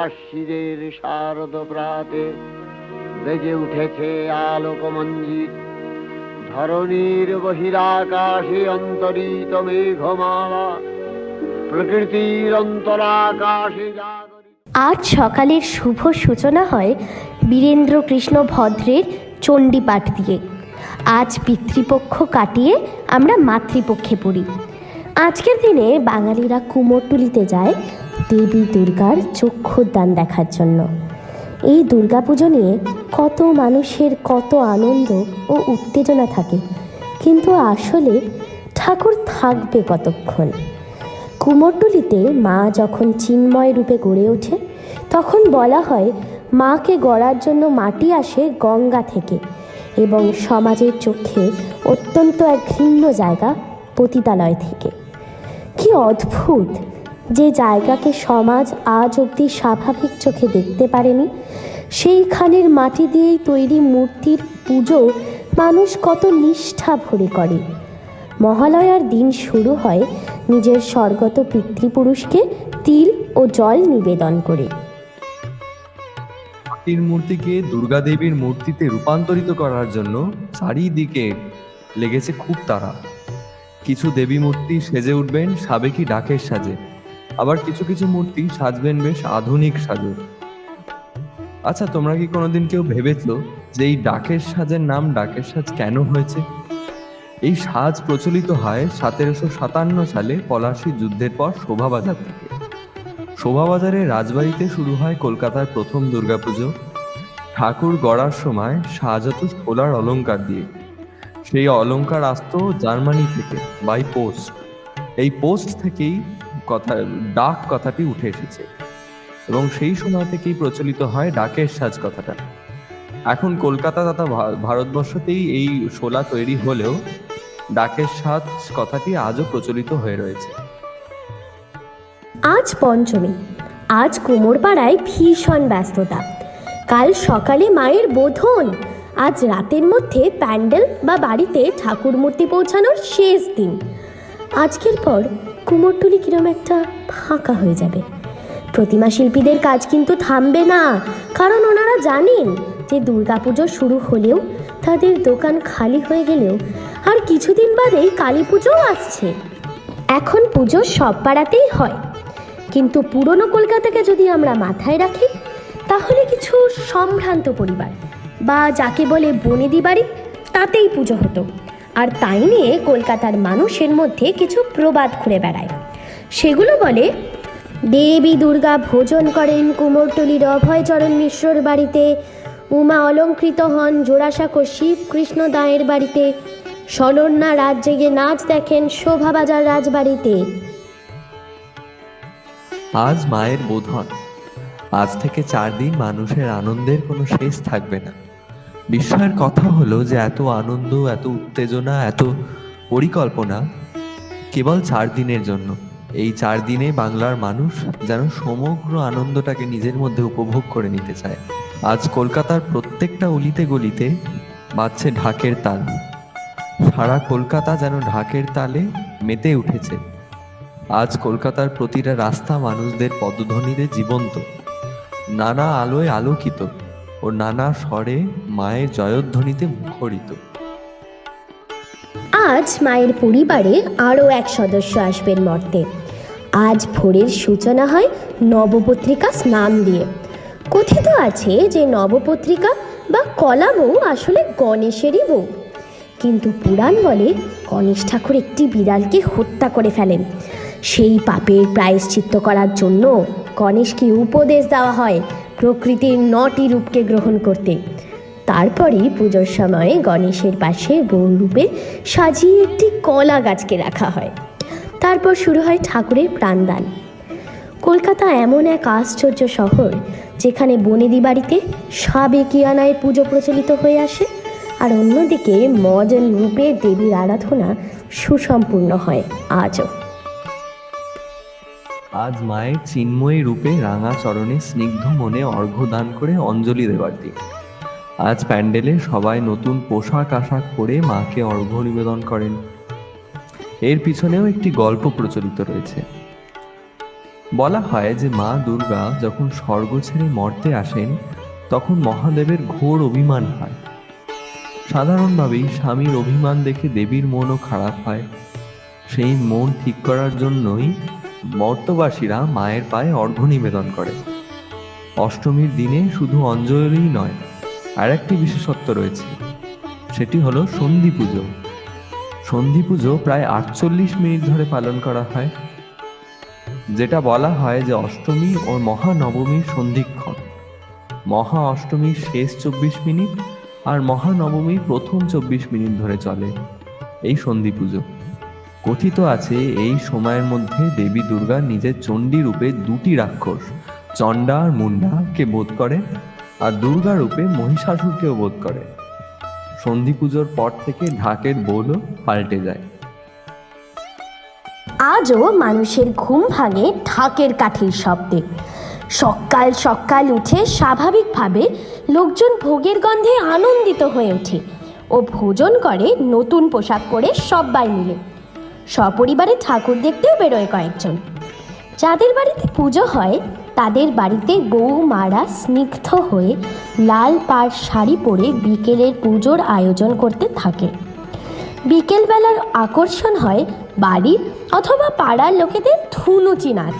আশ্বিনের শারদ প্রাতে বেজে উঠেছে আলোকমঞ্জিত। ধরণীর বহিরাকাশে অন্তরিত মেঘমালা, প্রকৃতির অন্তরাকাশে জাগরিত। আজ সকালের শুভ সূচনা হয় বীরেন্দ্র কৃষ্ণ ভদ্রের চণ্ডীপাঠ দিয়ে। আজ পিতৃপক্ষ কাটিয়ে আমরা মাতৃপক্ষে পড়ি। আজকের দিনে বাঙালিরা কুমোরটুলিতে যায় দেবী দুর্গার চক্ষুদান দেখার জন্য। এই দুর্গাপুজো নিয়ে কত মানুষের কত আনন্দ ও উত্তেজনা থাকে, কিন্তু আসলে ঠাকুর থাকবে কতক্ষণ? কুমোরটুলিতে মা যখন চিন্ময় রূপে গড়ে ওঠে, তখন বলা হয় মাকে গড়ার জন্য মাটি আসে গঙ্গা থেকে, এবং সমাজের চোখে অত্যন্ত এক ঘৃণ্য জায়গা পতিতালয় থেকে। কি অদ্ভুত যে জায়গাকে সমাজ আজ অবধি স্বাভাবিক চোখে দেখতে পারেনি, সেইখানের মাটি দিয়েই তৈরি মূর্তির পুজো মানুষ কত নিষ্ঠা ভরে করে। মহালয়ার দিন শুরু হয় নিজের স্বর্গত পিতৃপুরুষকে তিল ও জল নিবেদন করে। মাটির মূর্তিকে দুর্গা দেবীর মূর্তিতে রূপান্তরিত করার জন্য চারিদিকে লেগেছে খুব তাড়া। কিছু দেবী মূর্তি সেজে উঠবেন সাবেকি ডাকের সাজে, আবার কিছু কিছু মূর্তি সাজবেন বেশ আধুনিক সাজে। আচ্ছা, তোমরা কি কোনোদিন কেউ ভেবেছো যে এই ডাকের সাজের নাম ডাকের সাজ কেন হয়েছে? এই সাজ প্রচলিত হয় 1757 সালে পলাশী যুদ্ধের পর শোভাবাজার থেকে। শোভাবাজারের রাজবাড়িতে শুরু হয় কলকাতার প্রথম দুর্গাপুজো। ঠাকুর গড়ার সময় সাজ হতো সোলার অলংকার দিয়ে। সেই অলংকার আসতো জার্মানি থেকে বাই পোস্ট। এই পোস্ট থেকেই ডাক কথাটি উঠে এসেছে, এবং সেই সময় থেকেই প্রচলিত হয় ডাকের সাজ কথাটা। এখন কলকাতা তথা ভারতবর্ষতেই এই শোলা তৈরি হলেও ডাকের সাজ কথাটি আজও প্রচলিত হয়ে রয়েছে। আজ পঞ্চমী। আজ কুমোরপাড়ায় ভীষণ ব্যস্ততা। কাল সকালে মায়ের বোধন। আজ রাতের মধ্যে প্যান্ডেল বা বাড়িতে ঠাকুর মূর্তি পৌঁছানোর শেষ দিন। আজকের পর কুমোরটুলি কিরম একটা ফাঁকা হয়ে যাবে। প্রতিমা শিল্পীদের কাজ কিন্তু থামবে না, কারণ ওনারা জানেন যে দুর্গাপুজো শুরু হলেও তাদের দোকান খালি হয়ে গেলেও আর কিছুদিন বাদেই কালী পুজোও আসছে। এখন পুজো সব পাড়াতেই হয়, কিন্তু পুরনো কলকাতাকে যদি আমরা মাথায় রাখি, তাহলে কিছু সম্ভ্রান্ত পরিবার বা যাকে বলে বনেদি বাড়ি, তাতেই পুজো হতো। আর তাই নিয়ে কলকাতার মানুষের মধ্যে কিছু প্রবাদ ঘুরে বেড়ায়। সেগুলো বলে, দেবী দুর্গা ভোজন করেন কুমোরটুলির অভয়চরণ মিশ্রর বাড়িতে, উমা অলঙ্কৃত হন জোড়াসাঁকো শিব কৃষ্ণ দায়ের বাড়িতে, সলন্যা রাত জেগে নাচ দেখেন শোভাবাজার রাজবাড়িতে। আজ মায়ের বোধন। আজ থেকে 4 দিন মানুষের আনন্দের কোনো শেষ থাকবে না। বিস্ময়ের কথা হলো যে এত আনন্দ, এত উত্তেজনা, এত পরিকল্পনা কেবল 4 দিনের জন্য। এই 4 দিনে বাংলার মানুষ যেন সমগ্র আনন্দটাকে নিজের মধ্যে উপভোগ করে নিতে চায়। আজ কলকাতার প্রত্যেকটা অলিতে গলিতে বাজছে ঢাকের তাল। সারা কলকাতা যেন ঢাকের তালে মেতে উঠেছে। আজ কলকাতার প্রতিটা রাস্তা মানুষদের পদধ্বনিতে জীবন্ত, নানা আলোয় আলোকিত ও নানা স্বরে মায়ের জয়ধ্বনিতে মুখরিত। আজ মায়ের পরিবারে আরও এক সদস্য আসবেন মর্তে। আজ ভোরের সূচনা হয় নবপত্রিকা স্নান দিয়ে। কথিত আছে যে নবপত্রিকা বা কলা বউ আসলে গণেশেরই বউ, কিন্তু পুরাণ বলে গণেশ ঠাকুর একটি বিড়ালকে হত্যা করে ফেলেন। সেই পাপের প্রায়শ্চিত্ত করার জন্য গণেশকে উপদেশ দেওয়া হয় প্রকৃতির 9টি রূপকে গ্রহণ করতে। তারপরেই পুজোর সময় গণেশের পাশে গৌরূপে সাজিয়ে একটি কলা গাছকে রাখা হয়। তারপর শুরু হয় ঠাকুরের প্রাণদান। কলকাতা এমন এক আশ্চর্য শহর যেখানে বনেদি বাড়িতে সাবেকিয়ানায় পুজো প্রচলিত হয়ে আসে, আর অন্যদিকে মডার্ন রূপে দেবীর আরাধনা সুসম্পূর্ণ হয় আজও। আজ মায়ের চিন্ময়ী রূপে রাঙা চরণে স্নিগ্ধ মনে অর্ঘ্য দান করে অঞ্জলি দেবার দিন। আজ প্যান্ডেলে সবাই নতুন পোশাক আশাক পরে মাকে অর্ঘ্য নিবেদন করেন। এর পিছনেও একটি গল্প প্রচলিত রয়েছে। বলা হয় যে মা দুর্গা যখন স্বর্গ ছেড়ে মর্তে আসেন তখন মহাদেবের ঘোর অভিমান হয়। সাধারণভাবেই স্বামীর অভিমান দেখে দেবীর মনও খারাপ হয়। সেই মন ঠিক করার জন্যই মর্তবাসীরা মায়ের পায়ে অর্ঘ্য নিবেদন করে। অষ্টমীর দিনে শুধু অঞ্জলিই নয়, আর একটি বিশেষত্ব রয়েছে, সেটি হলো সন্ধি পুজো। সন্ধি পুজো প্রায় 48 মিনিট ধরে পালন করা হয়, যেটা বলা হয় যে অষ্টমী ও মহানবমীর সন্ধিক্ষণ। মহা অষ্টমীর শেষ 24 মিনিট আর মহানবমীর প্রথম 24 মিনিট ধরে চলে এই সন্ধি পুজো। কথিত আছে এই সময়ের মধ্যে দেবী দুর্গা নিজের চণ্ডী রূপে দুটি রাক্ষস, চণ্ডা আর মুন্ডাকে বধ করে, আর দুর্গা রূপে মহিষাসুরকেও বধ করে। সন্ধি পুজোর পর থেকে ঢাকের বোলও পাল্টে যায়। আজও মানুষের ঘুম ভাঙে ঢাকের কাঠির শব্দে। সকাল সকাল উঠে স্বাভাবিকভাবে লোকজন ভোগের গন্ধে আনন্দিত হয়ে ওঠে ও ভোজন করে নতুন পোশাক পরে সবাই মিলে। সপরিবারে ঠাকুর দেখতেও বেরোয় কয়েকজন। যাদের বাড়িতে পুজো হয় তাদের বাড়িতে বৌমারা স্নিগ্ধ হয়ে লাল পাড় শাড়ি পরে বিকেলের পুজোর আয়োজন করতে থাকে। বিকেলবেলার আকর্ষণ হয় বাড়ির অথবা পাড়ার লোকেদের ধুনুচি নাচ।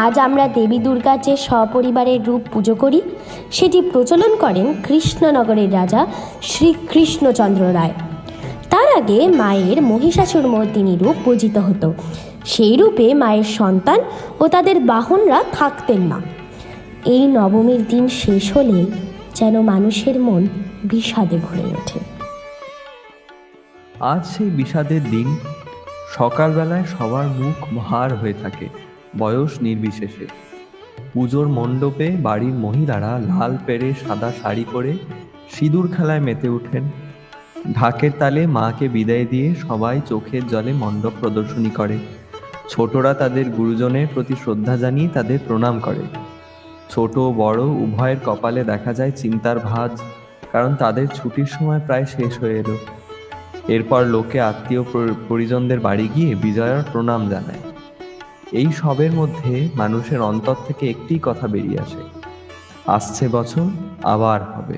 আজ আমরা দেবী দুর্গার যে সপরিবারের রূপ পুজো করি সেটি প্রচলন করেন কৃষ্ণনগরের রাজা শ্রীকৃষ্ণচন্দ্র রায়। তার আগে মায়ের মহিষাসুরমর্দিনী রূপ পূজিত হতো। সেই রূপে মায়ের সন্তান ও তাদের বাহনরা থাকতেন না। এই নবমীর দিন শেষ হলে যেন মানুষের মন বিষাদে ভরে ওঠে। আজ সেই বিষাদের দিন। সকালবেলায় সবার মুখ ভার হয়ে থাকে, বয়স নির্বিশেষে। পুজোর মণ্ডপে বাড়ির মহিলারা লাল পেরে সাদা শাড়ি পরে সিঁদুর খেলায় মেতে ওঠেন। ঢাকের তালে মাকে বিদায় দিয়ে সবাই চোখের জলে মণ্ডপ প্রদর্শনী করে। ছোটরা তাদের গুরুজনের প্রতি শ্রদ্ধা জানিয়ে তাদের প্রণাম করে। ছোট বড় উভয়ের কপালে দেখা যায় চিন্তার ভাঁজ, কারণ তাদের ছুটির সময় প্রায় শেষ হয়ে এলো। এরপর লোকে আত্মীয় পরিজনদের বাড়ি গিয়ে বিজয়ার প্রণাম জানায়। এই সবের মধ্যে মানুষের অন্তর থেকে একটি কথা বেরিয়ে আসে, আসছে বছর আবার হবে।